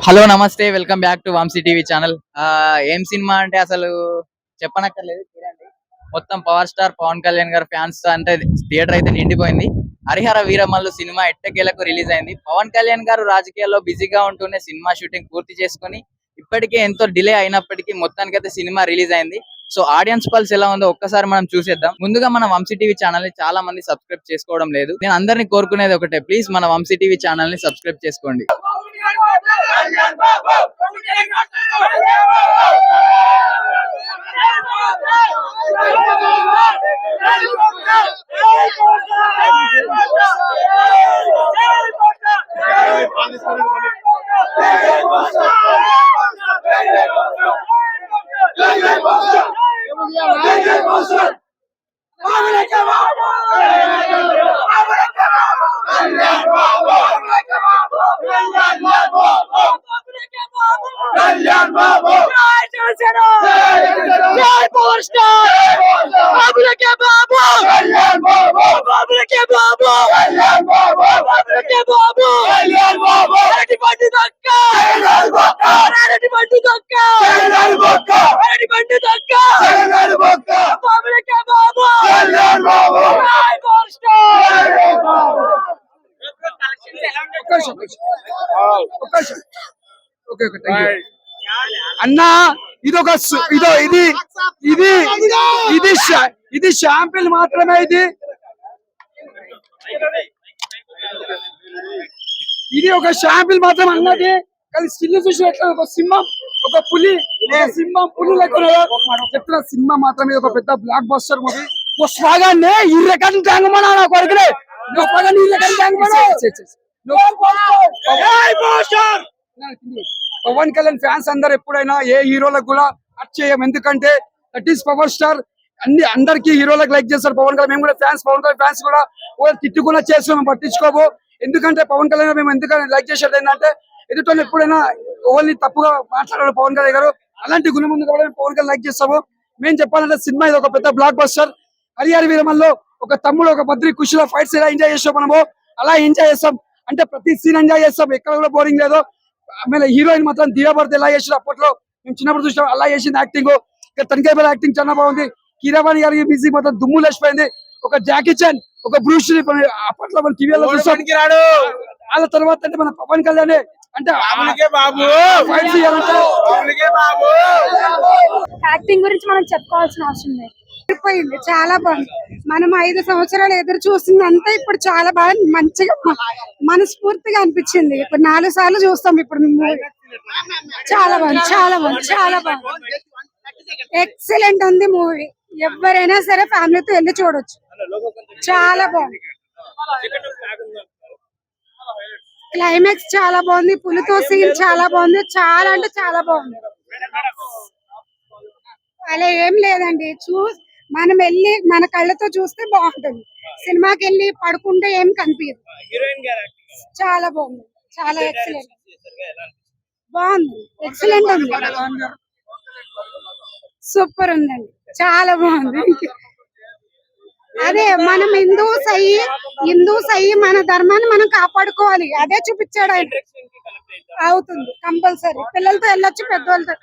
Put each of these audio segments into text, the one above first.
Hello నమస్తే, welcome back to Vamshi TV channel. ఏం cinema అంటే అసలు చెప్పనక్కర్లేదు, చూడండి. మొత్తం పవర్ స్టార్ పవన్ కళ్యాణ్ గారు ఫ్యాన్స్ అంటే థియేటర్ అయితే నిండిపోయింది. హరిహర వీరమల్లు సినిమా ఎట్టకేలకు రిలీజ్ అయింది. పవన్ కళ్యాణ్ గారు రాజకీయాల్లో బిజీగా ఉంటూనే సినిమా షూటింగ్ పూర్తి చేసుకుని ఇప్పటికే ఎంతో డిలే అయినప్పటికీ మొత్తానికైతే సినిమా రిలీజ్ అయింది. సో ఆడియన్స్ పల్స్ ఎలా ఉందో ఒక్కసారి మనం చూసేద్దాం. ముందుగా మన వంశీ టీవీ ఛానల్ ని చాలా మంది సబ్స్క్రైబ్ చేసుకోవడం లేదు. నేను అందరినీ కోరుకునేది ఒకటే, ప్లీజ్ మన వంశీ టీవీ ఛానల్ ని సబ్స్క్రైబ్ చేసుకోండి. అన్నా ఇది షాంపిల్ మాత్రమే. ఇది ఒక షాంపిల్ మాత్రం అన్నది. కానీ స్టిల్ చూసినట్లు ఒక సింహం, ఒక పులి లెక్క చెప్తున్న సినిమా మాత్రమే ఒక పెద్ద బ్లాక్ బస్టర్ మూవీ. పుష్పగానే ఈ రకం ట్యాంగమనా నా కొడుకునే పవన్ కళ్యాణ్ ఫ్యాన్స్ అందరు ఎప్పుడైనా ఏ హీరోలకు కూడా అట్ చేయం. ఎందుకంటే దట్ ఈస్ పవర్ స్టార్. అందరికి హీరోలకు లైక్ చేస్తారు పవన్ కళ్యాణ్. మేము కూడా పవన్ కళ్యాణ్ ఫ్యాన్స్ కూడా తిట్టుకున్నా చేస్తున్నాం, పట్టించుకోము. ఎందుకంటే పవన్ కళ్యాణ్ మేము ఎందుకంటే లైక్ చేసేది ఏంటంటే ఎదుటి ఎప్పుడైనా ఓన్లీ తప్పుగా మాట్లాడారు పవన్ కళ్యాణ్ గారు. అలాంటి గుణం ఉంది కాబట్టి పవన్ కళ్యాణ్ లైక్ చేస్తాము. మేము చెప్పాలంటే సినిమా ఇది ఒక పెద్ద బ్లాక్ బస్టర్. హరిహర వీరమల్లో ఒక తమ్ముడు ఒక బద్రి ఖుషిలో ఫైట్స్ ఎలా ఎంజాయ్ చేస్తాం మనము అలా ఎంజాయ్ చేస్తాం. అంటే ప్రతి సీన్ ఎంజాయ్ చేస్తాం, ఎక్కడ కూడా బోరింగ్ లేదు. ఆమె హీరోయిన్ మాత్రం దియాభర్త ఎలా చేసిన అప్పట్లో మేము చిన్నప్పుడు చూసాం, అలా చేసింది యాక్టింగ్. తనకాయ బల యాక్టింగ్ చాలా బాగుంది. కీరవాణి గారి మ్యూజిక్ మొత్తం దుమ్ము లేచిపోయింది. ఒక జాకీ చాన్, ఒక బ్రూస్ లీ అప్పట్లో మన టీవీలో చూసాం. వాళ్ళ తర్వాత అంటే మన పవన్ కళ్యాణ్ అంటే యాక్టింగ్ గురించి మనం చెప్పుకోవాల్సిన అవసరం లేదు. అయిపోయింది, చాలా బాగుంది. మనం 5 సంవత్సరాలు ఎదురు చూస్తుందంతా ఇప్పుడు చాలా బాగా మంచిగా మనస్ఫూర్తిగా అనిపించింది. ఇప్పుడు 4 సార్లు చూస్తాం. ఇప్పుడు చాలా బాగుంది, చాలా బాగుంది, చాలా బాగుంది. ఎక్సలెంట్ ఉంది మూవీ. ఎవరైనా సరే ఫ్యామిలీతో వెళ్ళి చూడొచ్చు. చాలా బాగుంది. క్లైమాక్స్ చాలా బాగుంది. పులితో సీన్ చాలా బాగుంది. చాలా అంటే చాలా బాగుంది. అలా ఏం లేదండి, మనం వెళ్ళి మన కళ్ళతో చూస్తే బాగుంటుంది. సినిమాకి వెళ్ళి పడుకుంటే ఏం కనిపించదు. చాలా బాగుంది, చాలా ఎక్సలెంట్ బాగుంది. ఎక్సలెంట్ ఉంది, సూపర్ ఉందండి, చాలా బాగుంది. అదే మనం హిందూస్ అయ్యి మన ధర్మాన్ని మనం కాపాడుకోవాలి. అదే చూపించాడు ఆయన. అవుతుంది కంపల్సరీ. పిల్లలతో వెళ్ళొచ్చు, పెద్దవాళ్ళతో.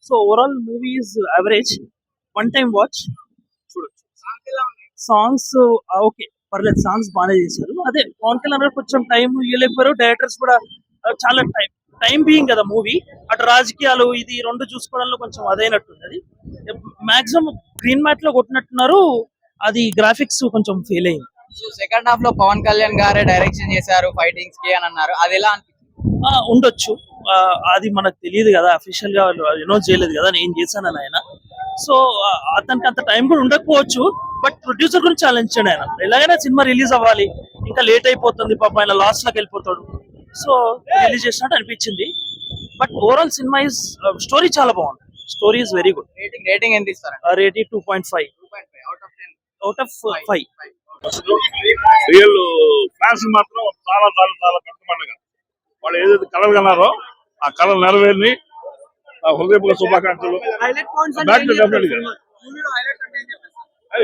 So overall movie is average, one time watch చూడొచ్చు. సాంగ్స్ ఓకే, పర్లేదు, సాంగ్స్ బాగానే చేశారు. అదే పవన్ కళ్యాణ్ కొంచెం టైం ఇవ్వలేకపోయారు. డైరెక్టర్స్ కూడా చాలా టైం బీయింగ్ కదా మూవీ, అటు రాజకీయాలు ఇది రెండు చూసుకోవడంలో కొంచెం అదైనట్టుంది. అది మాక్సిమం గ్రీన్ మ్యాట్ లో కొట్టినట్టున్నారు. అది గ్రాఫిక్స్ కొంచెం ఫెయిల్ అయింది. సెకండ్ హాఫ్ లో పవన్ కళ్యాణ్ గారే డైరెక్షన్ చేశారు ఫైటింగ్స్ కి అని అన్నారు, అది ఎలా అనిపించింది? ఉండొచ్చు, అది మనకు తెలియదు కదా, అఫీషియల్ గా అనౌన్స్ చేయలేదు కదా నేను చేశానని ఆయన. సో అతనికి అంత టైం కూడా ఉండకపోవచ్చు. బట్ ప్రొడ్యూసర్ గురించి ఛాలెంజ్ ఆయన, ఎలాగైనా సినిమా రిలీజ్ అవ్వాలి, ఇంకా లేట్ అయిపోతుంది పాప, ఆయన లాస్ లోకి వెళ్ళిపోతాడు. సో రిలీజ్ చేసినట్టు అనిపించింది. But overall cinema is story చాలా బాగుంది. Story is very good. Rating ఎంత ఇస్తారు? Rating 2.5 out of 5. Real fans మాత్రం చాలా చాలా చాలా పెద్ద పండుగ. వాళ్ళు ఏదైతే కలలు కన్నారో ఆ కళలు నెరవేరి హృదయపూర్వక శుభాకాంక్షలు.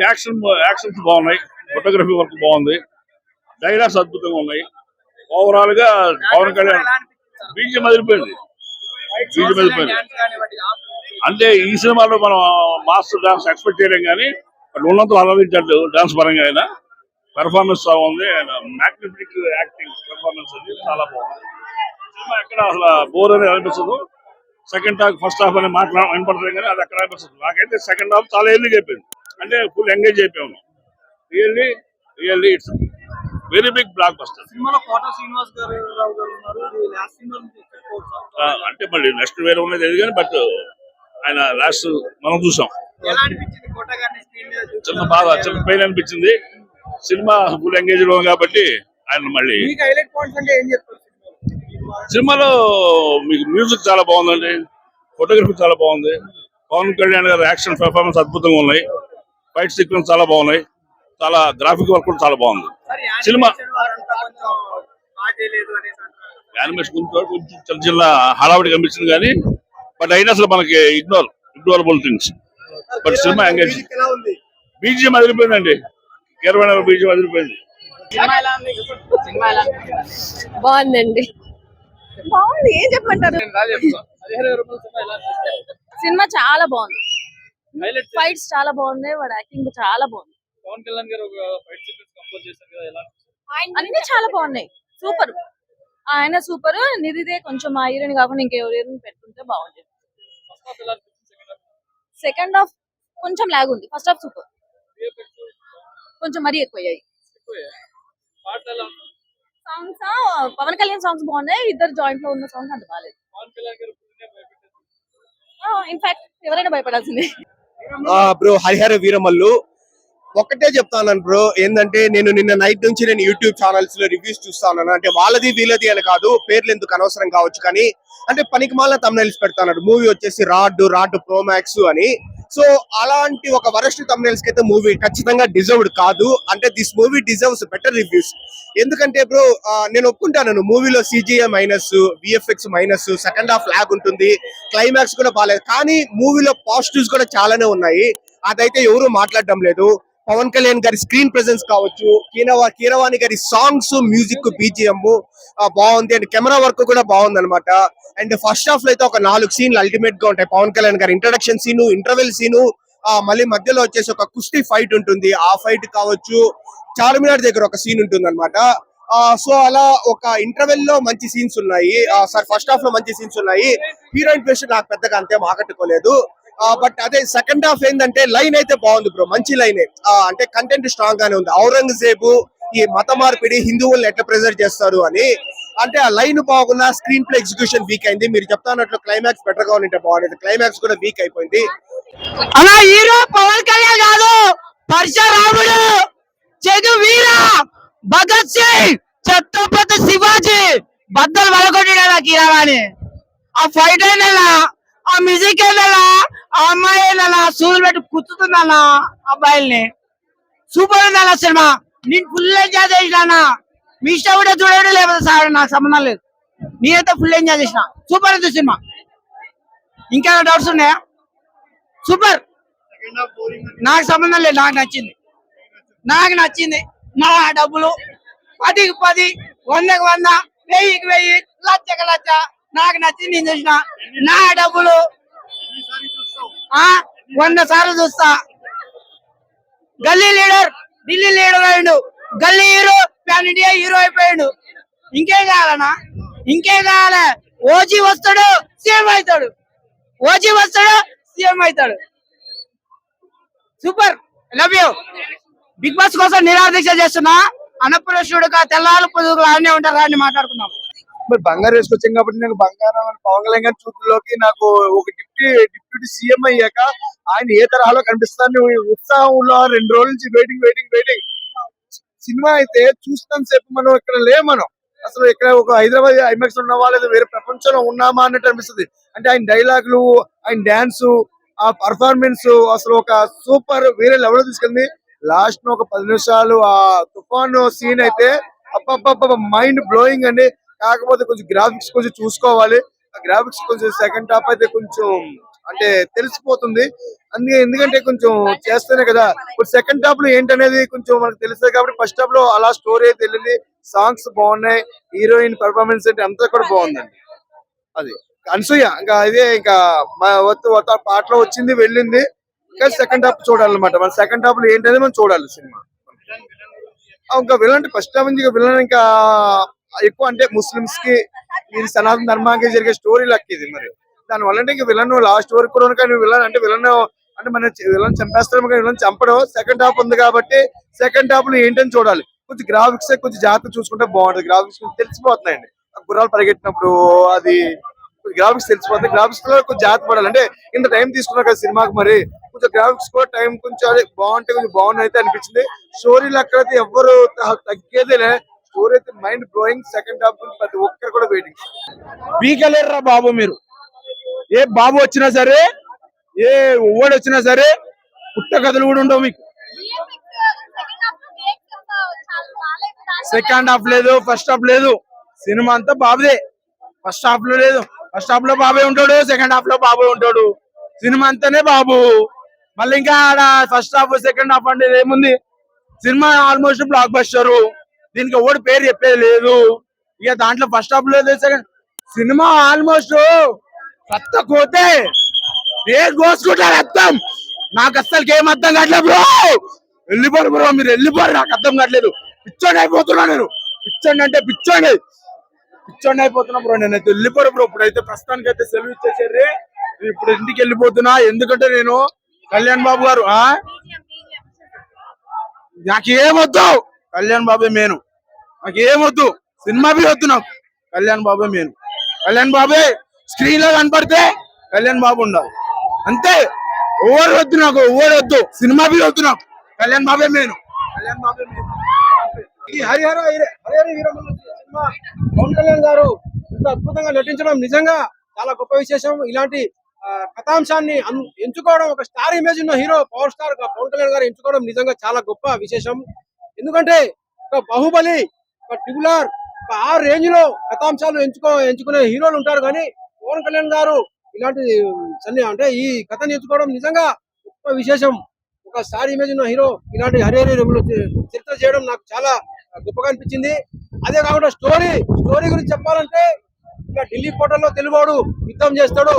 యాక్షన్స్ బాగున్నాయి, ఫోటోగ్రఫీ వర్క్ బాగుంది, డైలాగ్స్ అద్భుతంగా ఉన్నాయి. ఓవరాల్ గా పవన్ కళ్యాణ్ బీజం అదిరిపోయింది. అంటే ఈ సినిమాలో మనం మాస్టర్ డాన్స్ ఎక్స్పెక్ట్ చేయలేం, కానీ ఉన్నంతలో ఆలోచించాడు డాన్స్ పరంగా. అయినా పెర్ఫార్మెన్స్ చాలా ఉంది. ఆయన మ్యాగ్నిఫిక్ యాక్టింగ్ పెర్ఫార్మెన్స్ అది చాలా బాగుంది. సినిమా ఎక్కడ అసలు బోర్ అనేది అనిపించదు. సెకండ్ హాఫ్ ఫస్ట్ హాఫ్ అనే వినపడుతుంది, కానీ అది ఎక్కడ అనిపిస్తుంది. నాకైతే సెకండ్ హాఫ్ చాలా ఎర్లీ అయిపోయింది. అంటే ఫుల్ ఎంగేజ్ అయిపోయాము. Really it's very big blockbuster. సినిమాలో కోట శ్రీనివాస్ గారు రావు గారు ఉన్నారు. ఇది లాస్ట్ సినిమా నుంచి చెప్పుకోవచ్చా? అంటే మళ్ళీ నెక్స్ట్ వేరే ఉన్నది తెలియదు, కానీ బట్ ఆయన లాస్ట్ మనం చూసాం. ఎలా అనిపించింది కోట గారిని స్క్రీన్ మీద చూసి? చిన్న బాధ, చిన్న పెయిన్ అనిపించింది. సినిమా ఫుల్ ఎంగేజ్ లో కాబట్టి ఆయన మళ్ళీ మీకు హైలైట్ పాయింట్స్ అంటే ఏం చెప్తారు సినిమాలో? మీకు మ్యూజిక్ చాలా బాగుందండి, ఫోటోగ్రఫీ చాలా బాగుంది. పవన్ కళ్యాణ్ గారి యాక్షన్ పెర్ఫార్మెన్స్ అద్భుతంగా ఉన్నాయి. ఫైట్ సీక్వెన్స్ చాలా బాగున్నాయి. చాలా గ్రాఫిక్ వర్క్ కూడా చాలా బాగుంది. సినిమా యానిమేషన్ కొంచెం చిన్న చిన్న హడావిడి కనిపించింది, కానీ బట్ అయినా అసలు మనకి ignorable things. But cinema engage. BGM అదిరిపోయిందండి. 20 బీజిఎం అదిరిపోయింది. బాగుందండి. బాగుంది, ఏం చెప్పమంటారు. సినిమా చాలా బాగుంది. ఫైట్స్ చాలా బాగున్నాయి. వాడు యాక్టింగ్ చాలా బాగుంది. పవన్ కళ్యాణ్ గారు ఒక ఫైట్ సీక్వెన్స్ కంపోజ్ చేశారు కదా, ఎలా? అన్ని చాలా బాగున్నాయి. సూపర్. ఆయన సూపర్. నిధిదే కొంచెం ఆ హీరోయిన్ కాకుండా ఇంకెవరు హీరోయిన్ పెట్టుకుంటే బాగుంటుంది. సెకండ్ హాఫ్ కొంచెం లాగ్ ఉంది. First half super. కొంచెం మరీ ఎక్కువయ్యాయి. సాంగ్స్ పవన్ కళ్యాణ్ సాంగ్స్ బాగున్నాయి. ఇద్దరు జాయింట్ లో ఉన్న సాంగ్స్ అంత బాగాలేదు. ఇన్ఫాక్ట్ ఎవరైనా భయపడాల్సిందే. బ్రో హరిహర వీరమల్లు ఒక్కటే చెప్తాను బ్రో, ఏంటంటే నేను నిన్న నైట్ నుంచి నేను యూట్యూబ్ ఛానల్స్ లో రివ్యూస్ చూస్తా ఉన్నాను. అంటే వాళ్ళది వీళ్ళది అని కాదు, పేర్లు ఎందుకు అనవసరం కావచ్చు, కానీ అంటే పనికి మాల తమ్నైల్స్ పెడతాను. మూవీ వచ్చేసి రాడ్ ప్రోమాక్స్ అని. సో అలాంటి ఒక వరస్ట్ తమ్నైల్స్ కి అయితే మూవీ ఖచ్చితంగా డిజర్వ్డ్ కాదు. అంటే this movie deserves better reviews. ఎందుకంటే బ్రో నేను ఒప్పుకుంటాను, మూవీలో CGI minus, VFX minus, second half lag ఉంటుంది, క్లైమాక్స్ కూడా బాగాలేదు. కానీ మూవీలో పాజిటివ్స్ కూడా చాలానే ఉన్నాయి. అదైతే ఎవరు మాట్లాడడం లేదు. పవన్ కళ్యాణ్ గారి స్క్రీన్ ప్రెసెన్స్ కావచ్చు, కీరవాణి గారి సాంగ్స్, మ్యూజిక్, BGM బాగుంది. అండ్ కెమెరా వర్క్ కూడా బాగుంది అనమాట. అండ్ ఫస్ట్ హాఫ్ లో అయితే ఒక 4 సీన్లు అల్టిమేట్ గా ఉంటాయి. పవన్ కళ్యాణ్ గారి ఇంట్రడక్షన్ సీను, ఇంటర్వెల్ సీను, మళ్ళీ మధ్యలో వచ్చేసి ఒక కుస్తీ ఫైట్ ఉంటుంది. ఆ ఫైట్ కావచ్చు, చార్మినార్ దగ్గర ఒక సీన్ ఉంటుంది అనమాట. సో అలా ఒక ఇంటర్వెల్ లో మంచి సీన్స్ ఉన్నాయి. ఫస్ట్ హాఫ్ లో మంచి సీన్స్ ఉన్నాయి. హీరోయిన్ పేషన్ నాకు పెద్దగా అంతేం ఆకట్టుకోలేదు. బట్ అదే సెకండ్ హాఫ్ ఏంటంటే లైన్ అయితే బాగుంది బ్రో, మంచి లైనే. అంటే కంటెంట్ స్ట్రాంగ్ గానే ఉంది. ఔరంగజేబు ఈ మత మార్పిడి, హిందువులను ఎట్లా ప్రెజర్ చేస్తారు అని, అంటే ఆ లైన్ బాగున్నా స్క్రీన్ ప్లే ఎగ్జిక్యూషన్ వీక్ అయింది. మీరు చెప్తానట్లు క్లైమాక్స్ బెటర్ గా ఉంటే బాగుండేది. క్లైమాక్స్ కూడా వీక్ అయిపోయింది. అలా హీరో పవన్ కళ్యాణ్ కాదు, పరశురాముడు, చదు వీర, భగత్ సింగ్, ఛత్రపతి శివాజీ బద్దలు వలకొట్టిన కీరవాణి. ఆ ఫైట్ అయినా, ఆ మ్యూజిక్ అయినా, ఆ అమ్మాయి అయినా సూర్యులు పెట్టి కుచ్చుతుందన్న అబ్బాయిల్ని. సూపర్ ఉంది అన్న సినిమా. నేను ఫుల్ ఎంజాయ్ చేసినా. మీ ఇష్టం కూడా చూడండి, లేకపోతే సార్ నాకు సంబంధం లేదు. నేనైతే ఫుల్ ఎంజాయ్ చేసిన. సూపర్ ఉంది సినిమా. ఇంకేమైనా డౌట్స్ ఉన్నాయా? సూపర్. నాకు సంబంధం లేదు, నాకు నచ్చింది. నా డబ్బులు 10కి 10, 100కి 100, 1000కి 1000, లక్షకి లక్ష. నాకు నచ్చింది నేను చూసిన. నా డబ్బులు 100 సార్లు చూస్తా. గల్లీ లీడర్, ఢిల్లీ లీడర్ అయ్యాడు. గల్లీ హీరో ప్యాన్ ఇండియా హీరో అయిపోయాడు. ఇంకేం కావాలన్నా? ఇంకేం కావాలి? ఓజీ వస్తాడు, సీఎం అవుతాడు. Super. Love you. Bigg Boss కోసం నిరాదీక్ష చేస్తున్నా. అన్నప్రశ్నుడుగా తెల్లారు పొదుగులు ఆడనే ఉంటారు అని మాట్లాడుకున్నాం. మరి బంగారు వేసుకొచ్చాం కాబట్టి నాకు బంగారం పవన్ కళ్యాణ్ గారి చూపులోకి నాకు ఒక డిప్యూటీ సీఎం అయ్యాక ఆయన ఏ తరహాలో కనిపిస్తాను ఉత్సాహంలో 2 రోజుల నుంచి వెయిటింగ్. సినిమా అయితే చూస్తాం సేపు మనం ఇక్కడ మనం అసలు ఇక్కడ ఒక హైదరాబాద్ ఐమాక్స్ ఉన్నావా లేదా వేరే ప్రపంచంలో ఉన్నామా అన్నట్టు అనిపిస్తుంది. అంటే ఆయన డైలాగులు, ఆయన డాన్స్, ఆ పర్ఫార్మెన్స్ అసలు ఒక సూపర్ వేరే లెవెల్ తీసుకెళ్ళింది. లాస్ట్ ఒక 10 నిమిషాలు ఆ తుఫాను సీన్ అయితే అబ్బబ్బబ్బ మైండ్ బ్లోయింగ్ అండి. కాకపోతే కొంచెం గ్రాఫిక్స్ కొంచెం చూసుకోవాలి. ఆ గ్రాఫిక్స్ కొంచెం సెకండ్ హాఫ్ అయితే కొంచెం అంటే తెలిసిపోతుంది. అందుకే ఎందుకంటే కొంచెం చేస్తేనే కదా ఇప్పుడు సెకండ్ హాఫ్ లో ఏంటనేది కొంచెం మనకు తెలుస్తుంది కాబట్టి ఫస్ట్ హాఫ్ లో అలా స్టోరీ అయితే వెళ్ళింది, సాంగ్స్ బాగున్నాయి, హీరోయిన్ పర్ఫార్మెన్స్ అంటే అంతా కూడా బాగుందండి. అది అనసూయ ఇంకా ఇదే ఇంకా పాటలో వచ్చింది వెళ్ళింది, ఇంకా సెకండ్ హాఫ్ చూడాలన్నమాట. మన సెకండ్ హాఫ్ లో ఏంటనేది మనం చూడాలి సినిమా. ఇంకా విలన్ అంటే ఫస్ట్ హాఫ్ నుంచి విలన్ ఇంకా ఎక్కువ అంటే ముస్లిమ్స్ కి ఈ సనాతన ధర్మానికి జరిగే స్టోరీ లెక్క ఇది. మరి దాని వల్ల అంటే ఇంకా విలన్ లాస్ట్ వరకు కూడా కానీ విలన్ అంటే మన విలన్ చంపేస్తారు కానీ విలన్ చంపడం. సెకండ్ హాఫ్ ఉంది కాబట్టి సెకండ్ హాఫ్ లో ఏంటని చూడాలి. కొంచెం గ్రాఫిక్స్ కొంచెం జాగ్రత్త చూసుకుంటే బాగుంటుంది. గ్రాఫిక్స్ తెలిసిపోతున్నాయండి, గుర్రాలు పరిగెట్టినప్పుడు అది గ్రాఫిక్స్ తెలిసిపోతుంది. గ్రాఫిక్స్ లో కొంచెం జాగ్రత్త పడాలి. అంటే ఇంత టైం తీసుకున్నారు కదా సినిమాకి, మరి కొంచెం గ్రాఫిక్స్ కూడా టైం కొంచెం అది బాగుంటే కొంచెం బాగుంది అయితే అనిపించింది. స్టోరీ లెక్కలైతే ఎవరు తగ్గేదేలే, స్టోరీ అయితే మైండ్ బ్లోయింగ్. సెకండ్ హాఫ్ గురించి ప్రతి ఒక్కరు కూడా వెయిటింగ్. పీకలేరురా బాబు మీరు. ఏ బాబు వచ్చినా సరే, ఏ ఓడి వచ్చినా సరే, పుట్ట కథలు కూడా ఉండవు మీకు. సెకండ్ హాఫ్ లేదు, ఫస్ట్ హాఫ్ లేదు, సినిమా అంతా బాబుదే. ఫస్ట్ హాఫ్ లో లేదు, ఫస్ట్ హాఫ్ లో బాబే ఉంటాడు, సెకండ్ హాఫ్ లో బాబే ఉంటాడు. సినిమా అంతానే బాబు. మళ్ళీ ఇంకా ఆడ ఫస్ట్ హాఫ్ సెకండ్ హాఫ్ అంటే ఏముంది, సినిమా ఆల్మోస్ట్ బ్లాక్ బస్టర్. దీనికి ఓడి పేరు చెప్పేది లేదు. ఇక దాంట్లో ఫస్ట్ హాఫ్ లేదు, సెకండ్ సినిమా ఆల్మోస్ట్ రక్త కోతే ఏ కోసుకుంటా రక్తం. నాకు అస్సలు ఏం అర్థం కావట్లేదు బ్రో. వెళ్ళిపోరు బ్రో, మీరు వెళ్ళిపోరు, నాకు అర్థం కావట్లేదు. పిచ్చోండి అయిపోతున్నా నేను. పిచ్చోండి అంటే పిచ్చోండి అయిపోతున్నా బ్రో. నేనైతే వెళ్ళిపోరు బ్రో. ఇప్పుడైతే ప్రస్తుతానికి అయితే సెలవు ఇచ్చేసారు. ఇప్పుడు ఇంటికి వెళ్ళిపోతున్నా. ఎందుకంటే నేను కళ్యాణ్ బాబు గారు నాకేమొద్దు, కళ్యాణ్ బాబే మేను. నాకేమొద్దు, సినిమా బి వద్దు నాకు, కళ్యాణ్ బాబే మేను. కళ్యాణ్ బాబే స్క్రీన్ లో కనపడితే కళ్యాణ్ బాబు ఉండాలి అంతే. ఓవర్ వద్దు నాకు, ఓవర్ వద్దు, సినిమా బి వద్దు నాకు, కళ్యాణ్ బాబే మేను. కళ్యాణ్ బాబే మేను. ఈ హరిహర వీరమల్లు సినిమా పవన్ కళ్యాణ్ గారు ఇంత అద్భుతంగా నటించడం నిజంగా చాలా గొప్ప విశేషం. ఇలాంటి కథాంశాన్ని ఎంచుకోవడం, ఒక స్టార్ ఇమేజ్ ఉన్న hero power star Pawan Kalyan గారు ఎంచుకోవడం నిజంగా చాలా గొప్ప విశేషం. ఎందుకంటే ఒక బాహుబలి, ఒక ట్రిపుల్ ఆర్, ఒక ఆ రేంజ్ లో కథాంశాలు ఎంచుకునే హీరోలు ఉంటారు. కానీ పవన్ కళ్యాణ్ గారు ఇలాంటి అంటే ఈ కథను ఎంచుకోవడం నిజంగా గొప్ప విశేషం. ఒక స్టార్ ఇమేజ్ ఉన్న హీరో ఇలాంటి హరిహర చరిత్ర చేయడం నాకు చాలా గొప్పగా అనిపించింది. అదే కాకుండా స్టోరీ గురించి చెప్పాలంటే, ఇంకా ఢిల్లీ కోటలో తెలుగువాడు యుద్ధం చేస్తాడు.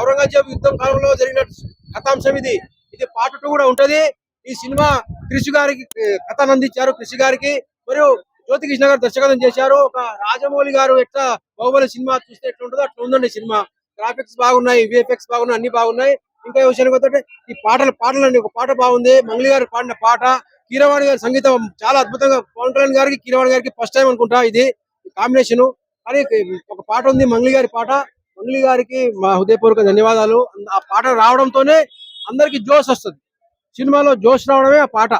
ఔరంగజేబు యుద్ధం కాలంలో జరిగిన కథాంశం ఇది. పార్ట్ 2 కూడా ఉంటది. ఈ సినిమా కృషి గారికి కథను అందించారు, కృషి గారికి. మరియు జ్యోతి కృష్ణ గారు దర్శకత్వం చేశారు. ఒక రాజమౌళి గారు ఎట్లా బాహుబలి సినిమా చూస్తే ఎట్లా ఉంటుందో అట్లా ఉందండి సినిమా. గ్రాఫిక్స్ బాగున్నాయి, విఎఫ్ఎక్స్ బాగున్నాయి, అన్ని బాగున్నాయి. ఇంకా విషయానికి వస్తే ఈ పాటలండి, ఒక పాట బాగుంది, మంగ్లీ గారు పాడిన పాట. కీరవాణి గారి సంగీతం చాలా అద్భుతంగా. పవన్ కళ్యాణ్ గారికి కీరవాణి గారికి ఫస్ట్ టైం అనుకుంటా ఇది కాంబినేషన్. కానీ ఒక పాట ఉంది, మంగ్లీ గారి పాట. మంగ్లీ గారికి మా హృదయపూర్వక ధన్యవాదాలు. ఆ పాట రావడంతోనే అందరికి జోష్ వస్తుంది. సినిమాలో జోష్ రావడమే ఆ పాట.